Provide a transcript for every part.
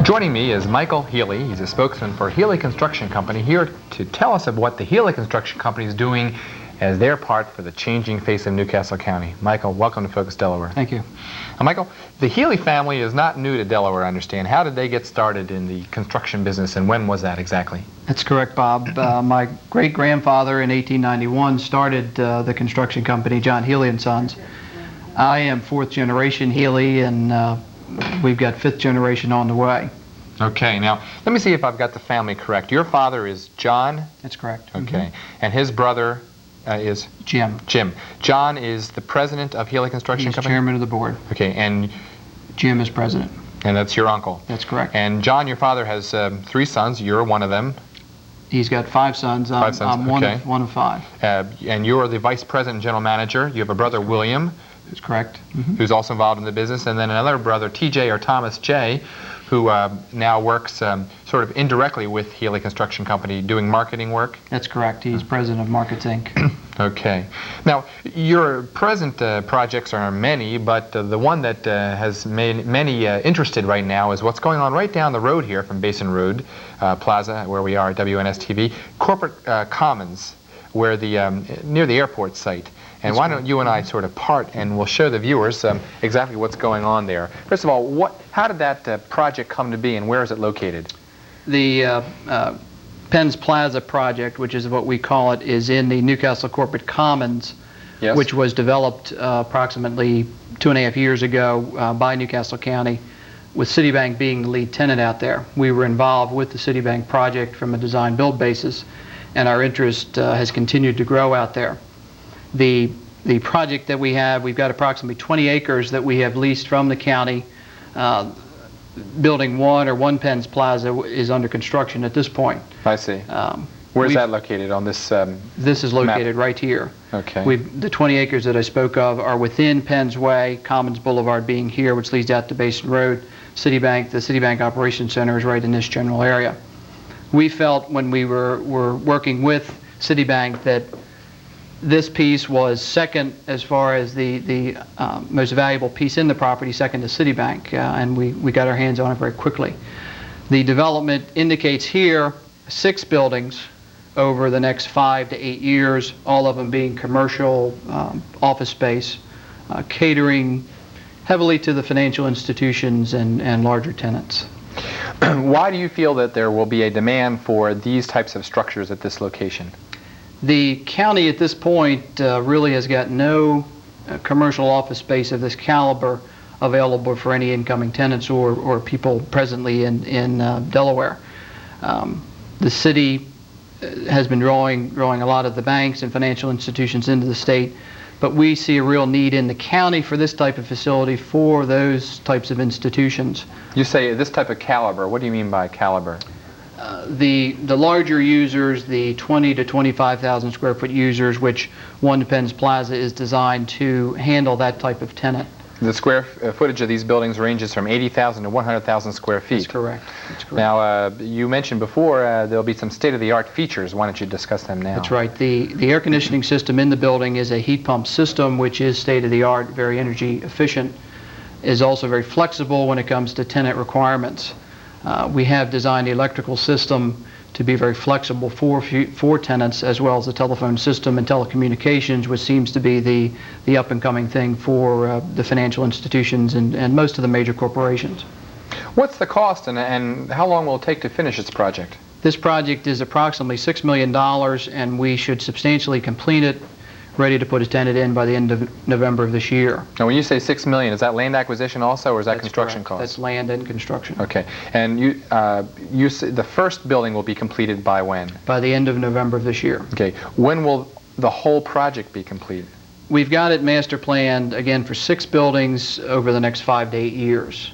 Joining me is Michael Healy. He's a spokesman for Healy Construction Company, here to tell us of what the Healy Construction Company is doing as their part for the changing face of Newcastle County. Michael, welcome to Focus Delaware. Thank you. Michael, the Healy family is not new to Delaware, I understand. How did they get started in the construction business, and when was that exactly? That's correct, Bob. My great-grandfather in 1891 started the construction company, John Healy and Sons. I am fourth generation Healy, and we've got fifth generation on the way. Okay, now let me see if I've got the family correct. Your father is John? That's correct. Okay, and his brother is? Jim. Jim. John is the president of Healy Construction He's Company? chairman of the board. Okay, and? Jim is president. And that's your uncle? That's correct. And John, your father, has 3 sons. You're one of them. He's got 5 sons. I'm okay. one of 5. And you're the vice president and general manager. You have a brother, William. That's correct. Who's also involved in the business, and then another brother, TJ or Thomas J., who now works sort of indirectly with Healy Construction Company doing marketing work? That's correct. He's president of Markets, Inc. Okay. Now, your present projects are many, but the one that has made many interested right now is what's going on right down the road here from Basin Road Plaza, where we are at WNS-TV, Corporate Commons, where near the airport site. And why don't you and I sort of part, and we'll show the viewers exactly what's going on there. First of all, how did that project come to be, and where is it located? The Penn's Plaza project, which is what we call it, is in the Newcastle Corporate Commons, yes, which was developed approximately 2.5 years ago by Newcastle County, with Citibank being the lead tenant out there. We were involved with the Citibank project from a design-build basis, and our interest has continued to grow out there. The project that we've got approximately 20 acres that we have leased from the county. Building 1, or 1 Penn's Plaza, is under construction at this point. I see. Where's that located on this This is located map? Right here. Okay. The 20 acres that I spoke of are within Penn's Way, Commons Boulevard being here, which leads out to Basin Road. The Citibank Operations Center is right in this general area. We felt when we were working with Citibank that this piece was second as far as the most valuable piece in the property, second to Citibank, and we got our hands on it very quickly. The development indicates here 6 buildings over the next 5 to 8 years, all of them being commercial office space, catering heavily to the financial institutions and larger tenants. Why do you feel that there will be a demand for these types of structures at this location? The county at this point really has got no commercial office space of this caliber available for any incoming tenants or people presently in Delaware. The city has been drawing a lot of the banks and financial institutions into the state, but we see a real need in the county for this type of facility for those types of institutions. You say this type of caliber. What do you mean by caliber? The larger users, the 20 to 25,000 square foot users, which 1 Penn's Plaza is designed to handle that type of tenant. The square footage of these buildings ranges from 80,000 to 100,000 square feet. That's correct. That's correct. Now, you mentioned before there'll be some state-of-the-art features. Why don't you discuss them now? That's right. The air conditioning system in the building is a heat pump system, which is state-of-the-art, very energy efficient, is also very flexible when it comes to tenant requirements. We have designed the electrical system to be very flexible for tenants, as well as the telephone system and telecommunications, which seems to be the up-and-coming thing for the financial institutions and most of the major corporations. What's the cost, and how long will it take to finish this project? This project is approximately $6 million, and we should substantially complete it, ready to put a tenant in by the end of November of this year. Now, when you say $6 million, is that land acquisition also, or is that That's construction correct. cost? That's land and construction. Okay. And you say the first building will be completed by when? By the end of November of this year. Okay. When will the whole project be completed? We've got it master planned, again, for 6 buildings over the next 5 to 8 years.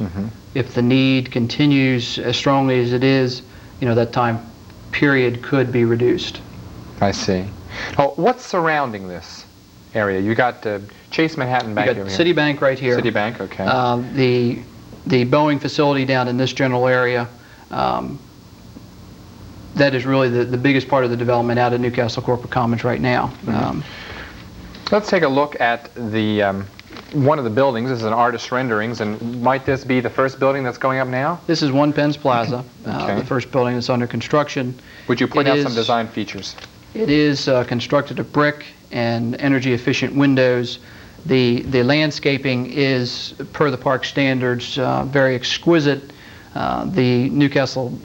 If the need continues as strongly as it is, that time period could be reduced. I see. Oh, what's surrounding this area? You got Chase Manhattan Bank over here. Citibank right here. Citibank, okay. The Boeing facility down in this general area. That is really the biggest part of the development out at Newcastle Corporate Commons right now. Let's take a look at the one of the buildings. This is an artist's renderings, and might this be the first building that's going up now? This is One Penn's Plaza, Okay. the first building that's under construction. Would you point out some design features? It is constructed of brick and energy-efficient windows. The landscaping is, per the park standards, very exquisite. The Newcastle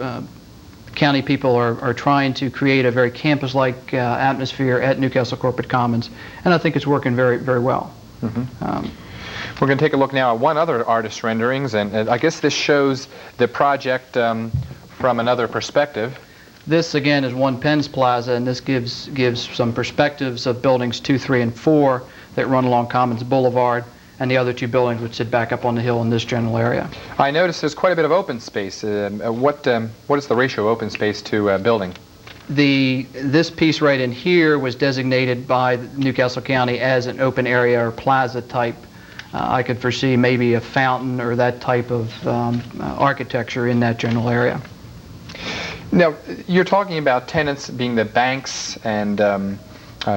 County people are trying to create a very campus-like atmosphere at Newcastle Corporate Commons, and I think it's working very, very well. Mm-hmm. We're going to take a look now at one other artist's renderings, and I guess this shows the project from another perspective. This, again, is One Penn's Plaza, and this gives some perspectives of buildings 2, 3, and 4 that run along Commons Boulevard, and the other two buildings which sit back up on the hill in this general area. I noticed there's quite a bit of open space. What is the ratio of open space to building? This piece right in here was designated by Newcastle County as an open area or plaza type. I could foresee maybe a fountain or that type of architecture in that general area. Now, you're talking about tenants being the banks and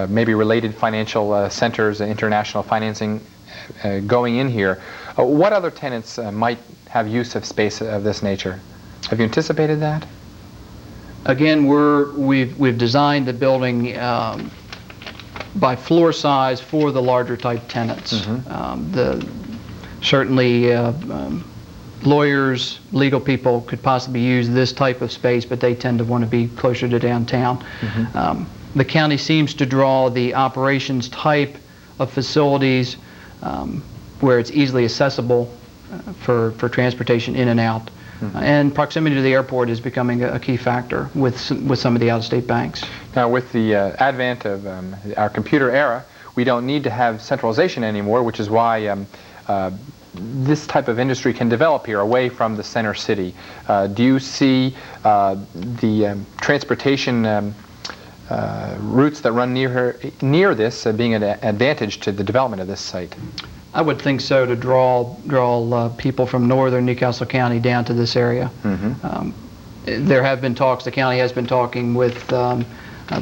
maybe related financial centers, international financing going in here. What other tenants might have use of space of this nature? Have you anticipated that? Again, we've designed the building by floor size for the larger type tenants. Mm-hmm. Certainly lawyers, legal people could possibly use this type of space, but they tend to want to be closer to downtown. Mm-hmm. The county seems to draw the operations type of facilities where it's easily accessible for transportation in and out. Mm-hmm. And proximity to the airport is becoming a key factor with some of the out-of-state banks. Now, with the advent of our computer era, we don't need to have centralization anymore, which is why this type of industry can develop here away from the center city. Do you see the transportation routes that run near this being an advantage to the development of this site? I would think so, to draw people from northern Newcastle County down to this area. Mm-hmm. There have been talks, the county has been talking with the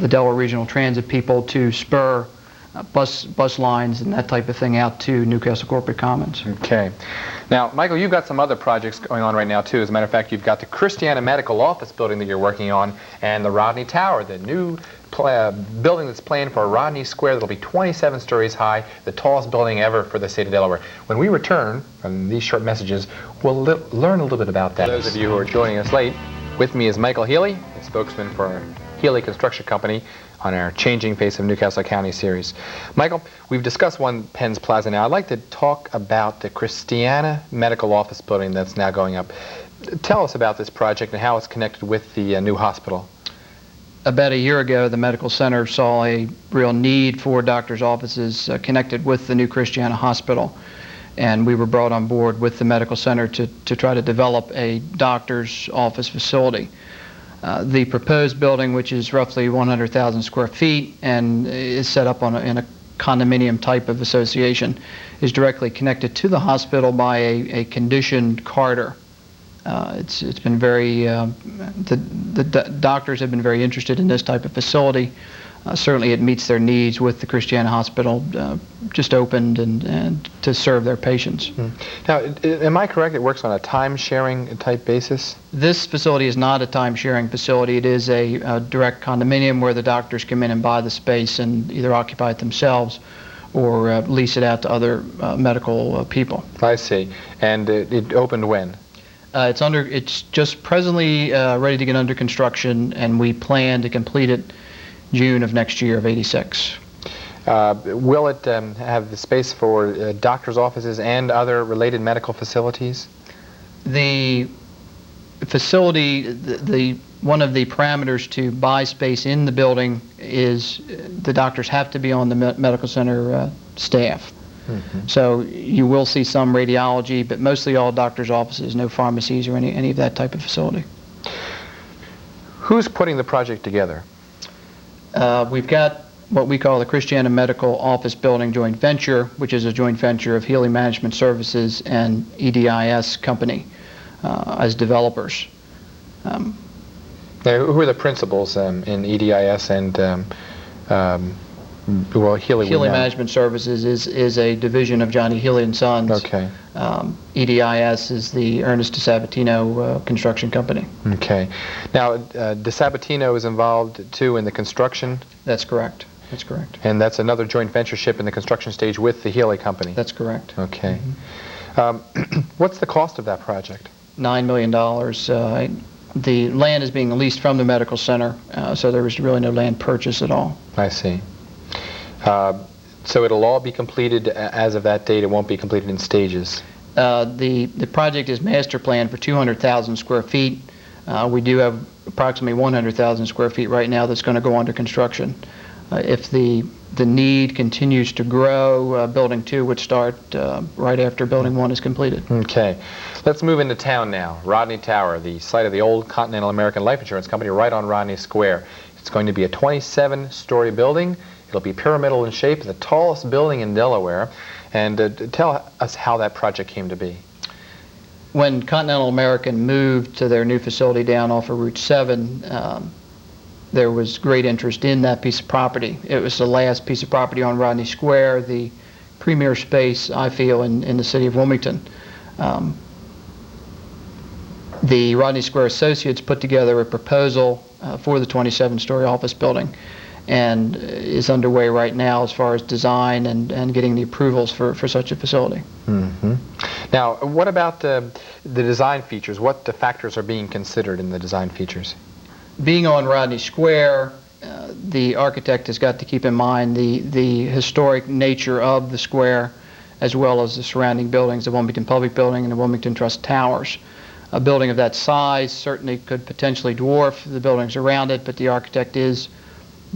Delaware Regional Transit people to spur bus lines and that type of thing out to Newcastle Corporate Commons. Okay. Now, Michael, you've got some other projects going on right now, too. As a matter of fact, you've got the Christiana Medical Office building that you're working on, and the Rodney Tower, the new building that's planned for Rodney Square that'll be 27 stories high, the tallest building ever for the state of Delaware. When we return from these short messages, we'll learn a little bit about that. Those of you who are joining us late, with me is Michael Healy, a spokesman for Healy Construction Company, on our Changing Face of Newcastle County series. Michael, we've discussed One Penn's Plaza now. I'd like to talk about the Christiana Medical Office building that's now going up. Tell us about this project and how it's connected with the new hospital. About a year ago, the medical center saw a real need for doctors' offices connected with the new Christiana Hospital, and we were brought on board with the medical center to try to develop a doctor's office facility. The proposed building, which is roughly 100,000 square feet and is set up in a condominium type of association, is directly connected to the hospital by a conditioned corridor. It's been very, the doctors have been very interested in this type of facility. Certainly it meets their needs with the Christiana Hospital just opened and to serve their patients. Now, am I correct, it works on a time-sharing type basis? This facility is not a time-sharing facility. It is a direct condominium where the doctors come in and buy the space and either occupy it themselves or lease it out to other medical people. I see. And it opened when? It's just presently ready to get under construction, and we plan to complete it June of next year of '86. Will it have the space for doctors' offices and other related medical facilities? The facility, one of the parameters to buy space in the building is the doctors have to be on the medical center staff. Mm-hmm. So you will see some radiology, but mostly all doctors' offices, no pharmacies or any of that type of facility. Who's putting the project together? We've got what we call the Christiana Medical Office Building Joint Venture, which is a joint venture of Healy Management Services and EDIS Company as developers. Now, who are the principals in EDIS and Well, Healy Management Services is a division of Johnny Healy and Sons. Okay. EDIS is the Ernest DeSabatino construction company. Okay. Now, DeSabatino is involved too in the construction? That's correct. That's correct. And that's another joint ventureship in the construction stage with the Healy company? That's correct. Okay. What's the cost of that project? $9 million. The land is being leased from the medical center, so there was really no land purchase at all. I see. So it'll all be completed as of that date. It won't be completed in stages. The project is master planned for 200,000 square feet. We do have approximately 100,000 square feet right now that's going to go under construction. If the need continues to grow, Building 2 would start right after Building 1 is completed. Okay. Let's move into town now. Rodney Tower, the site of the old Continental American Life Insurance Company right on Rodney Square. It's going to be a 27-story building. It'll be pyramidal in shape, the tallest building in Delaware. And tell us how that project came to be. When Continental American moved to their new facility down off of Route 7, there was great interest in that piece of property. It was the last piece of property on Rodney Square, the premier space, I feel, in the city of Wilmington. The Rodney Square Associates put together a proposal for the 27-story office building, and is underway right now as far as design and getting the approvals for such a facility. Mm-hmm. Now, what about the design features? What factors are being considered in the design features? Being on Rodney Square, the architect has got to keep in mind the historic nature of the square, as well as the surrounding buildings, the Wilmington Public Building and the Wilmington Trust Towers. A building of that size certainly could potentially dwarf the buildings around it, but the architect is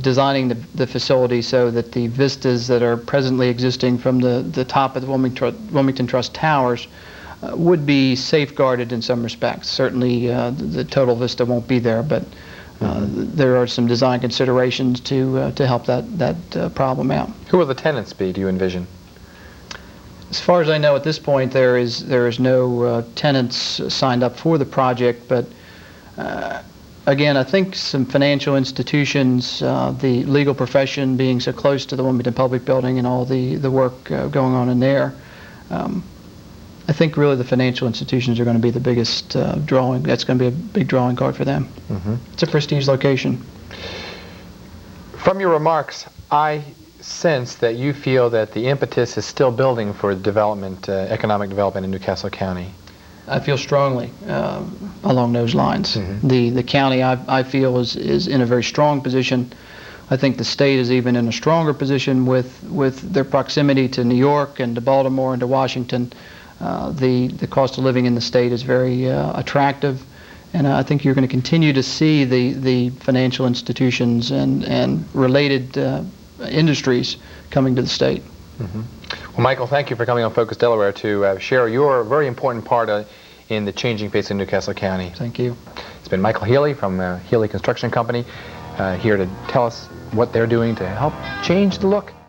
designing the facility so that the vistas that are presently existing from the top of the Wilmington Trust Towers would be safeguarded in some respects. Certainly the total vista won't be there, but there are some design considerations to help that problem out. Who will the tenants be, do you envision? As far as I know at this point, there is no tenants signed up for the project, but again, I think some financial institutions, the legal profession being so close to the Wilmington Public Building and all the work going on in there, I think really the financial institutions are going to be the biggest drawing. That's going to be a big drawing card for them. Mm-hmm. It's a prestige location. From your remarks, I sense that you feel that the impetus is still building for development, economic development in Newcastle County. I feel strongly along those lines. Mm-hmm. The county, I feel, is in a very strong position. I think the state is even in a stronger position with their proximity to New York and to Baltimore and to Washington. The cost of living in the state is very attractive, and I think you're going to continue to see the financial institutions and related industries coming to the state. Mm-hmm. Well, Michael, thank you for coming on Focus Delaware to share your very important part in the changing face of Newcastle County. Thank you. It's been Michael Healy from Healy Construction Company here to tell us what they're doing to help change the look